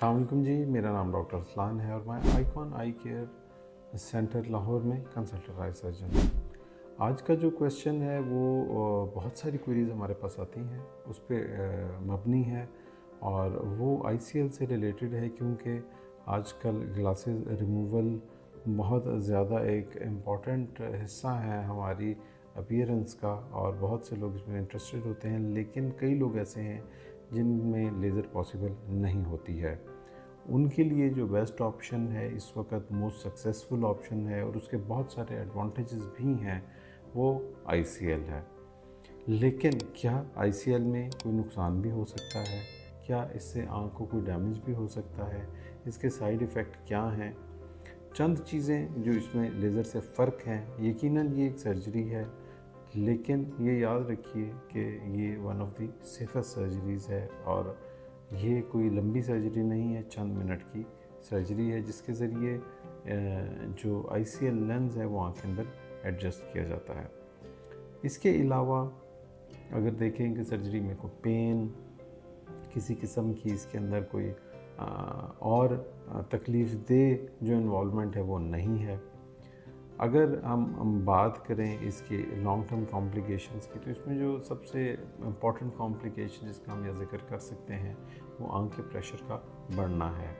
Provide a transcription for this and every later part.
अस्सलाम वालेकुम जी, मेरा नाम डॉक्टर असलान है और मैं आइकॉन आई केयर सेंटर लाहौर में कंसल्टेंट आई सर्जन हूँ। आज का जो क्वेश्चन है वो बहुत सारी क्वेरीज हमारे पास आती हैं, उस पर मबनी है और वो आईसीएल से रिलेटेड है, क्योंकि आजकल ग्लासेस रिमूवल बहुत ज़्यादा एक इम्पॉर्टेंट हिस्सा है हमारी अपीयरेंस का और बहुत से लोग इसमें इंटरेस्टेड होते हैं, लेकिन कई लोग ऐसे हैं जिनमें लेज़र पॉसिबल नहीं होती है। उनके लिए जो बेस्ट ऑप्शन है इस वक्त, मोस्ट सक्सेसफुल ऑप्शन है और उसके बहुत सारे एडवांटेजेस भी हैं, वो आईसीएल है। लेकिन क्या आईसीएल में कोई नुकसान भी हो सकता है? क्या इससे आँख को कोई डैमेज भी हो सकता है? इसके साइड इफ़ेक्ट क्या हैं? चंद चीज़ें जो इसमें लेज़र से फ़र्क हैं। यकीनन ये एक सर्जरी है, लेकिन ये याद रखिए कि ये one of the safest surgeries है और ये कोई लंबी सर्जरी नहीं है, चंद मिनट की सर्जरी है जिसके ज़रिए जो आईसीएल लेंस है वो आँख के अंदर एडजस्ट किया जाता है। इसके अलावा अगर देखें कि सर्जरी में कोई पेन किसी किस्म की इसके अंदर कोई और तकलीफ़ दे जो इन्वॉल्वमेंट है वो नहीं है। अगर हम बात करें इसके लॉन्ग टर्म कॉम्प्लिकेशंस की, तो इसमें जो सबसे इम्पॉर्टेंट कॉम्प्लिकेशन जिसका हम यह जिक्र कर सकते हैं वो आँख के प्रेशर का बढ़ना है।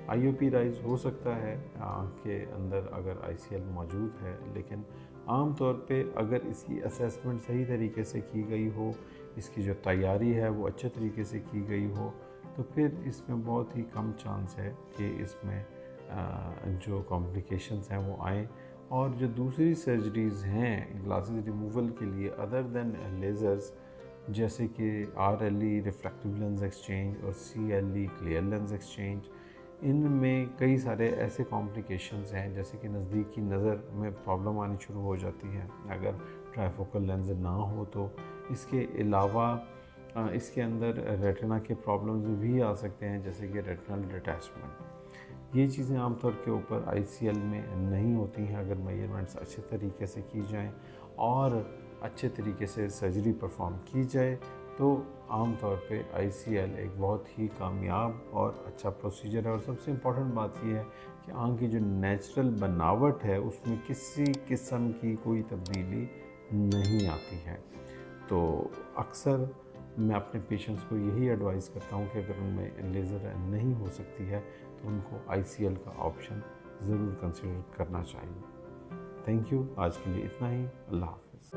आईओपी राइज हो सकता है आँख के अंदर अगर आईसीएल मौजूद है, लेकिन आम तौर पे अगर इसकी असेसमेंट सही तरीके से की गई हो, इसकी जो तैयारी है वो अच्छे तरीके से की गई हो, तो फिर इसमें बहुत ही कम चांस है कि इसमें जो कॉम्प्लिकेशंस हैं वो आएँ। और जो दूसरी सर्जरीज़ हैं ग्लासेस रिमूवल के लिए अदर देन लेज़र्स, जैसे कि आरएलई रिफ्रैक्टिव लेंस एक्सचेंज और सीएलई क्लियर लेंस एक्सचेंज, इनमें कई सारे ऐसे कॉम्प्लिकेशंस हैं जैसे कि नज़दीक की नज़र में प्रॉब्लम आनी शुरू हो जाती है अगर ट्राइफोकल लेंस ना हो तो। इसके अलावा इसके अंदर रेटिना के प्रॉब्लम्स भी आ सकते हैं, जैसे कि रेटिनल डिटैचमेंट। ये चीज़ें आमतौर के ऊपर आईसीएल में नहीं होती हैं अगर मेजरमेंट्स अच्छे तरीके से की जाएं और अच्छे तरीके से सर्जरी परफॉर्म की जाए, तो आम तौर पे आईसीएल एक बहुत ही कामयाब और अच्छा प्रोसीजर है। और सबसे इम्पॉर्टेंट बात यह है कि आँख की जो नेचुरल बनावट है उसमें किसी किस्म की कोई तब्दीली नहीं आती है। तो अक्सर मैं अपने पेशेंट्स को यही एडवाइस करता हूँ कि अगर उनमें लेज़र नहीं हो सकती है तो उनको आईसीएल का ऑप्शन ज़रूर कंसिडर करना चाहिए। थैंक यू, आज के लिए इतना ही। अल्लाह हाफ़िज़।